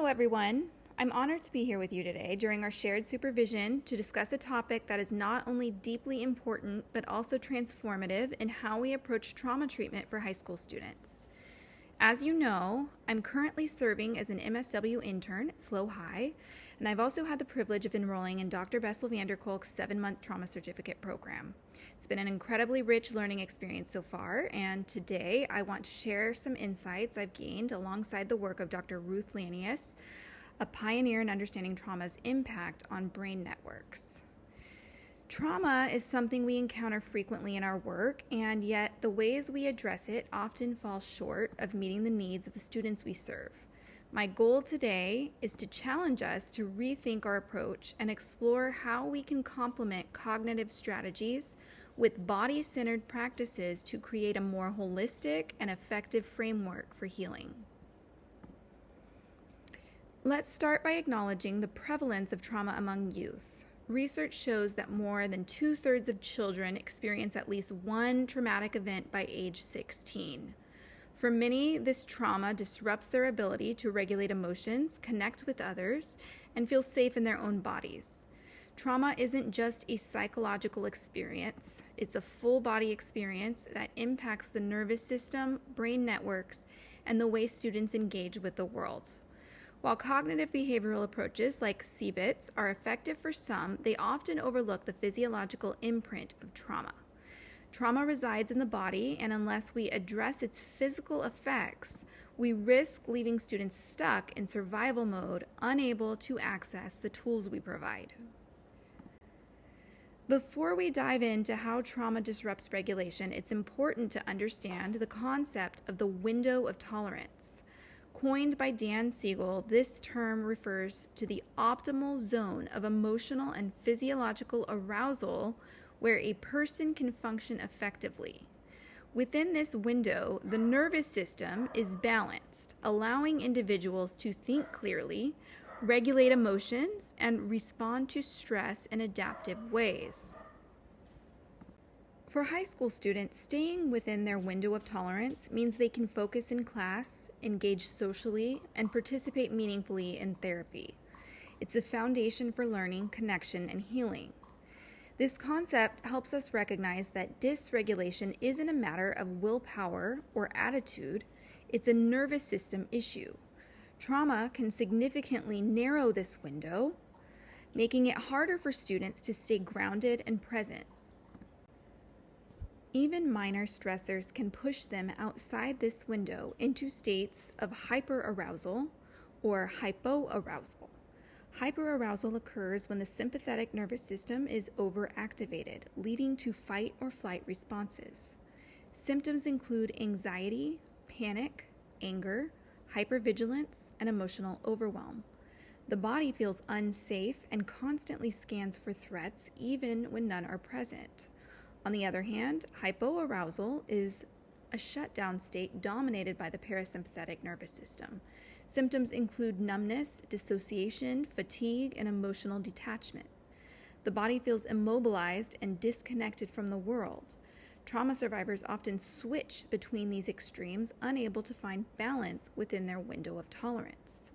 Hello, everyone. I'm honored to be here with you today during our shared supervision to discuss a topic that is not only deeply important, but also transformative in how we approach trauma treatment for high school students. As you know, I'm currently serving as an MSW intern at SLO High, and I've also had the privilege of enrolling in Dr. Bessel Kolk's 7-month trauma certificate program. It's been an incredibly rich learning experience so far, and today I want to share some insights I've gained alongside the work of Dr. Ruth Lanius, a pioneer in understanding trauma's impact on brain networks. Trauma is something we encounter frequently in our work, and yet the ways we address it often fall short of meeting the needs of the students we serve. My goal today is to challenge us to rethink our approach and explore how we can complement cognitive strategies with body-centered practices to create a more holistic and effective framework for healing. Let's start by acknowledging the prevalence of trauma among youth. Research shows that more than 2/3 of children experience at least one traumatic event by age 16. For many, this trauma disrupts their ability to regulate emotions, connect with others, and feel safe in their own bodies. Trauma isn't just a psychological experience, it's a full body experience that impacts the nervous system, brain networks, and the way students engage with the world. While cognitive behavioral approaches like CBITS are effective for some, they often overlook the physiological imprint of trauma. Trauma resides in the body, and unless we address its physical effects, we risk leaving students stuck in survival mode, unable to access the tools we provide. Before we dive into how trauma disrupts regulation, it's important to understand the concept of the window of tolerance. Coined by Dan Siegel, this term refers to the optimal zone of emotional and physiological arousal where a person can function effectively. Within this window, the nervous system is balanced, allowing individuals to think clearly, regulate emotions, and respond to stress in adaptive ways. For high school students, staying within their window of tolerance means they can focus in class, engage socially, and participate meaningfully in therapy. It's a foundation for learning, connection, and healing. This concept helps us recognize that dysregulation isn't a matter of willpower or attitude, it's a nervous system issue. Trauma can significantly narrow this window, making it harder for students to stay grounded and present. Even minor stressors can push them outside this window into states of hyperarousal or hypoarousal. Hyperarousal occurs when the sympathetic nervous system is overactivated, leading to fight or flight responses. Symptoms include anxiety, panic, anger, hypervigilance, and emotional overwhelm. The body feels unsafe and constantly scans for threats even when none are present. On the other hand, hypoarousal is a shutdown state dominated by the parasympathetic nervous system. Symptoms include numbness, dissociation, fatigue, and emotional detachment. The body feels immobilized and disconnected from the world. Trauma survivors often switch between these extremes, unable to find balance within their window of tolerance.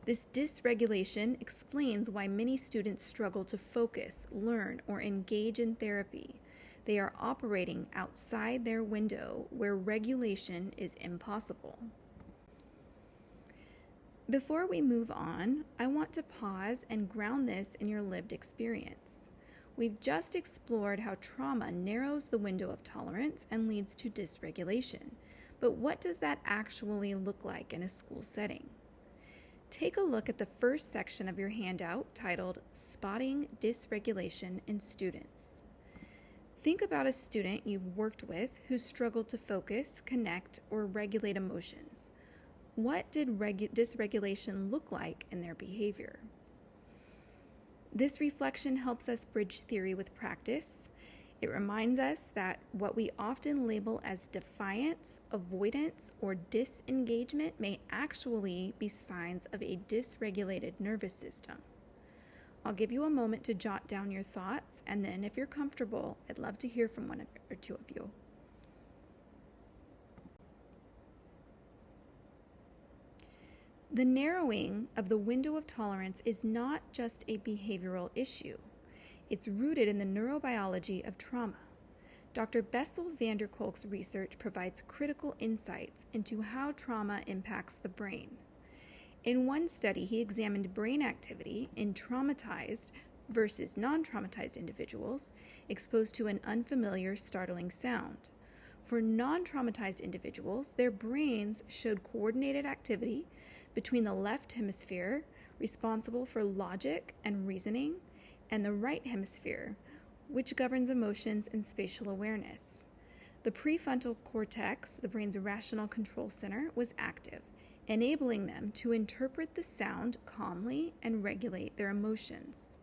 This dysregulation explains why many students struggle to focus, learn, or engage in therapy. They are operating outside their window where regulation is impossible. Before we move on, I want to pause and ground this in your lived experience. We've just explored how trauma narrows the window of tolerance and leads to dysregulation. But what does that actually look like in a school setting? Take a look at the first section of your handout titled Spotting Dysregulation in Students. Think about a student you've worked with who struggled to focus, connect, or regulate emotions. What did dysregulation look like in their behavior? This reflection helps us bridge theory with practice. It reminds us that what we often label as defiance, avoidance, or disengagement may actually be signs of a dysregulated nervous system. I'll give you a moment to jot down your thoughts, and then if you're comfortable, I'd love to hear from one or two of you. The narrowing of the window of tolerance is not just a behavioral issue. It's rooted in the neurobiology of trauma. Dr. Bessel van der Kolk's research provides critical insights into how trauma impacts the brain. In one study, he examined brain activity in traumatized versus non-traumatized individuals exposed to an unfamiliar, startling sound. For non-traumatized individuals, their brains showed coordinated activity between the left hemisphere, responsible for logic and reasoning, and the right hemisphere, which governs emotions and spatial awareness. The prefrontal cortex, the brain's rational control center, was active, enabling them to interpret the sound calmly and regulate their emotions.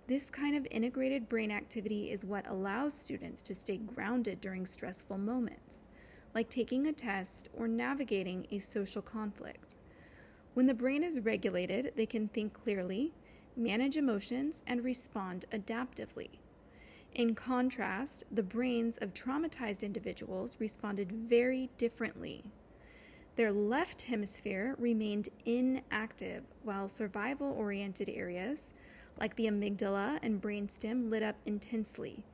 This kind of integrated brain activity is what allows students to stay grounded during stressful moments, like taking a test or navigating a social conflict. When the brain is regulated, they can think clearly, manage emotions, and respond adaptively. In contrast, the brains of traumatized individuals responded very differently. Their left hemisphere remained inactive, while survival-oriented areas, like the amygdala and brainstem, lit up intensely.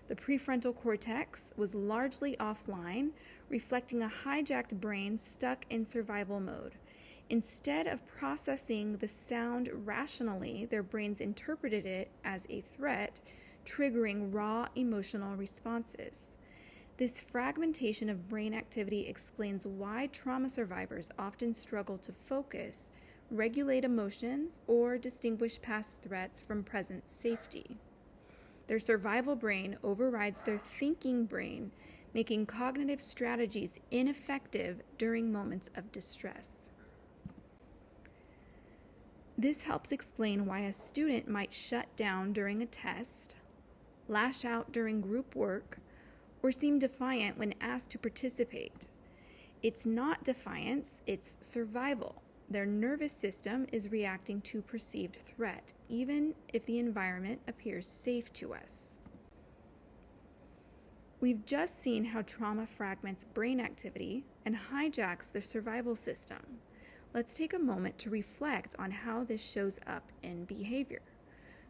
The prefrontal cortex was largely offline, reflecting a hijacked brain stuck in survival mode. Instead of processing the sound rationally, their brains interpreted it as a threat, triggering raw emotional responses. This fragmentation of brain activity explains why trauma survivors often struggle to focus, regulate emotions, or distinguish past threats from present safety. Their survival brain overrides their thinking brain, making cognitive strategies ineffective during moments of distress. This helps explain why a student might shut down during a test, lash out during group work, or seem defiant when asked to participate. It's not defiance, it's survival. Their nervous system is reacting to perceived threat, even if the environment appears safe to us. We've just seen how trauma fragments brain activity and hijacks the survival system. Let's take a moment to reflect on how this shows up in behavior.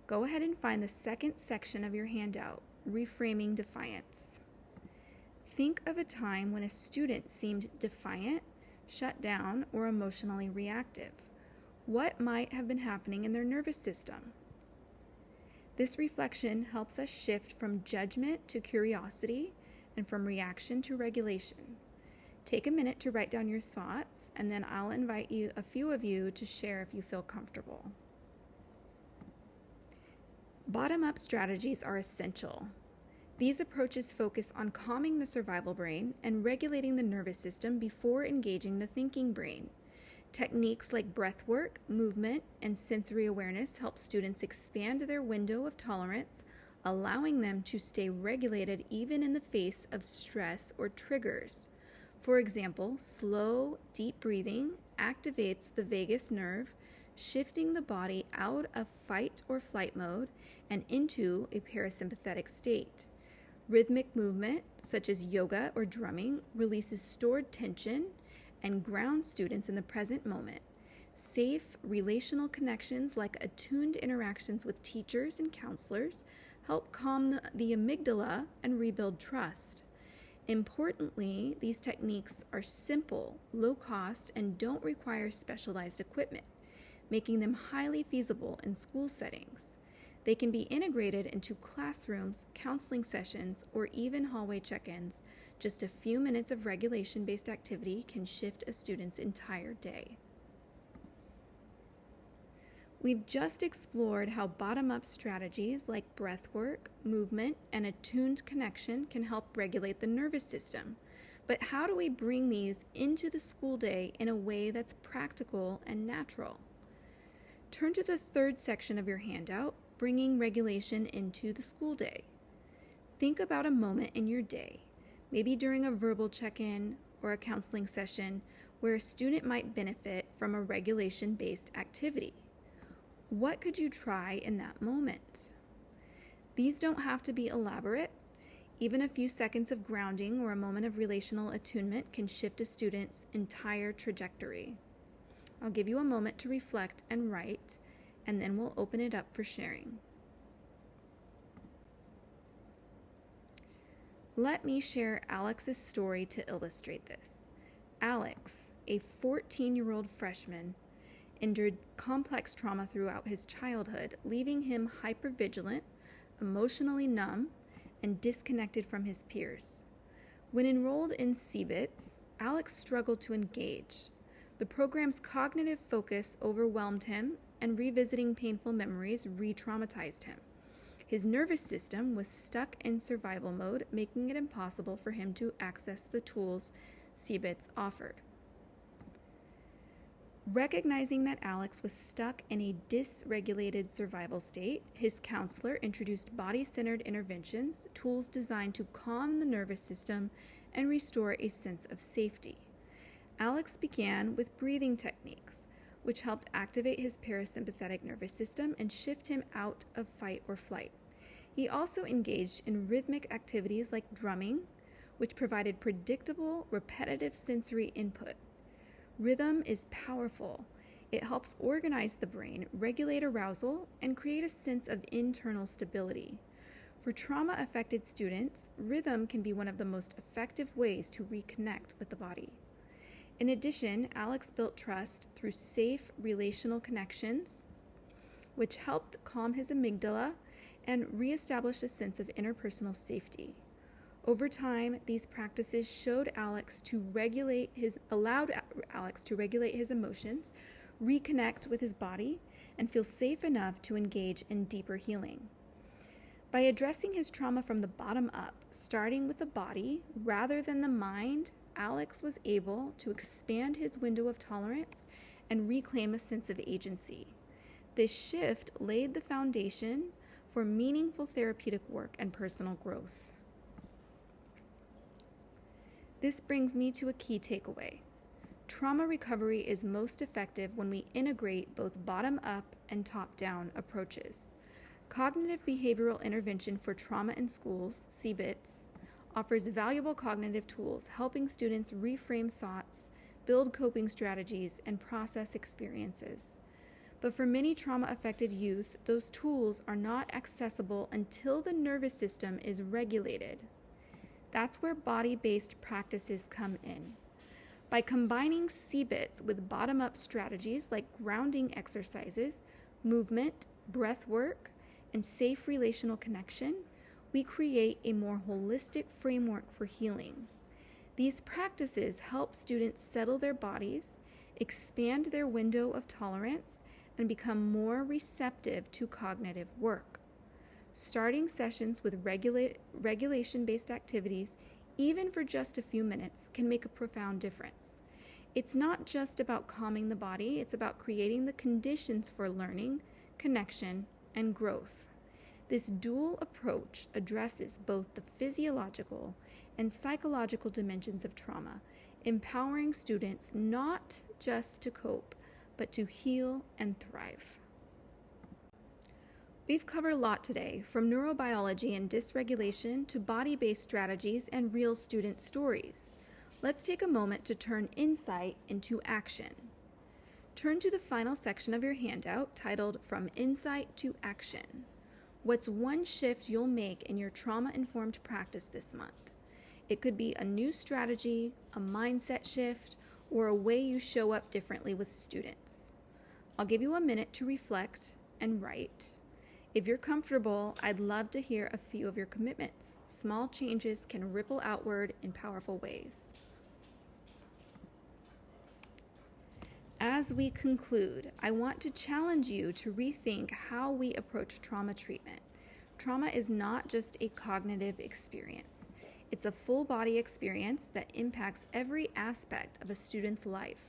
Go ahead and find the second section of your handout, Reframing Defiance. Think of a time when a student seemed defiant, shut down, or emotionally reactive. What might have been happening in their nervous system? This reflection helps us shift from judgment to curiosity and from reaction to regulation. Take a minute to write down your thoughts, and then I'll invite a few of you to share if you feel comfortable. Bottom-up strategies are essential. These approaches focus on calming the survival brain and regulating the nervous system before engaging the thinking brain. Techniques like breathwork, movement, and sensory awareness help students expand their window of tolerance, allowing them to stay regulated even in the face of stress or triggers. For example, slow, deep breathing activates the vagus nerve, shifting the body out of fight or flight mode and into a parasympathetic state. Rhythmic movement, such as yoga or drumming, releases stored tension and grounds students in the present moment. Safe, relational connections like attuned interactions with teachers and counselors help calm the amygdala and rebuild trust. Importantly, these techniques are simple, low cost, and don't require specialized equipment, making them highly feasible in school settings. They can be integrated into classrooms, counseling sessions, or even hallway check-ins. Just a few minutes of regulation-based activity can shift a student's entire day. We've just explored how bottom-up strategies like breathwork, movement, and attuned connection can help regulate the nervous system. But how do we bring these into the school day in a way that's practical and natural? Turn to the third section of your handout, Bringing Regulation into the School Day. Think about a moment in your day, maybe during a verbal check-in or a counseling session, where a student might benefit from a regulation-based activity. What could you try in that moment? These don't have to be elaborate. Even a few seconds of grounding or a moment of relational attunement can shift a student's entire trajectory. I'll give you a moment to reflect and write, and then we'll open it up for sharing. Let me share Alex's story to illustrate this. Alex, a 14-year-old freshman, endured complex trauma throughout his childhood, leaving him hypervigilant, emotionally numb, and disconnected from his peers. When enrolled in CBITS, Alex struggled to engage. The program's cognitive focus overwhelmed him, and revisiting painful memories re-traumatized him. His nervous system was stuck in survival mode, making it impossible for him to access the tools CBITS offered. Recognizing that Alex was stuck in a dysregulated survival state, his counselor introduced body-centered interventions, tools designed to calm the nervous system and restore a sense of safety. Alex began with breathing techniques, which helped activate his parasympathetic nervous system and shift him out of fight or flight. He also engaged in rhythmic activities like drumming, which provided predictable, repetitive sensory input. Rhythm is powerful. It helps organize the brain, regulate arousal, and create a sense of internal stability. For trauma-affected students, rhythm can be one of the most effective ways to reconnect with the body. In addition, Alex built trust through safe relational connections, which helped calm his amygdala and reestablish a sense of interpersonal safety. Over time, these practices allowed Alex to regulate his emotions, reconnect with his body, and feel safe enough to engage in deeper healing. By addressing his trauma from the bottom up, starting with the body rather than the mind, Alex was able to expand his window of tolerance and reclaim a sense of agency. This shift laid the foundation for meaningful therapeutic work and personal growth. This brings me to a key takeaway. Trauma recovery is most effective when we integrate both bottom-up and top-down approaches. Cognitive behavioral intervention for trauma in schools, CBITS, offers valuable cognitive tools, helping students reframe thoughts, build coping strategies, and process experiences. But for many trauma-affected youth, those tools are not accessible until the nervous system is regulated. That's where body-based practices come in. By combining CBITS with bottom-up strategies like grounding exercises, movement, breath work, and safe relational connection, we create a more holistic framework for healing. These practices help students settle their bodies, expand their window of tolerance, and become more receptive to cognitive work. Starting sessions with regulation-based activities, even for just a few minutes, can make a profound difference. It's not just about calming the body, it's about creating the conditions for learning, connection, and growth. This dual approach addresses both the physiological and psychological dimensions of trauma, empowering students not just to cope, but to heal and thrive. We've covered a lot today, from neurobiology and dysregulation to body-based strategies and real student stories. Let's take a moment to turn insight into action. Turn to the final section of your handout titled From Insight to Action. What's one shift you'll make in your trauma-informed practice this month? It could be a new strategy, a mindset shift, or a way you show up differently with students. I'll give you a minute to reflect and write. If you're comfortable, I'd love to hear a few of your commitments. Small changes can ripple outward in powerful ways. As we conclude, I want to challenge you to rethink how we approach trauma treatment. Trauma is not just a cognitive experience. It's a full body experience that impacts every aspect of a student's life.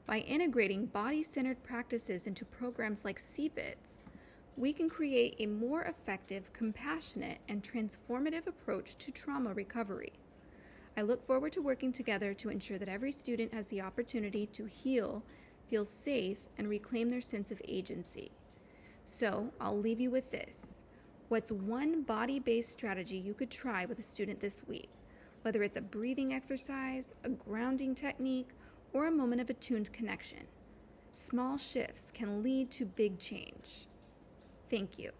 By integrating body-centered practices into programs like CBITS, we can create a more effective, compassionate, and transformative approach to trauma recovery. I look forward to working together to ensure that every student has the opportunity to heal, feel safe, and reclaim their sense of agency. So, I'll leave you with this. What's one body-based strategy you could try with a student this week? Whether it's a breathing exercise, a grounding technique, or a moment of attuned connection. Small shifts can lead to big change. Thank you.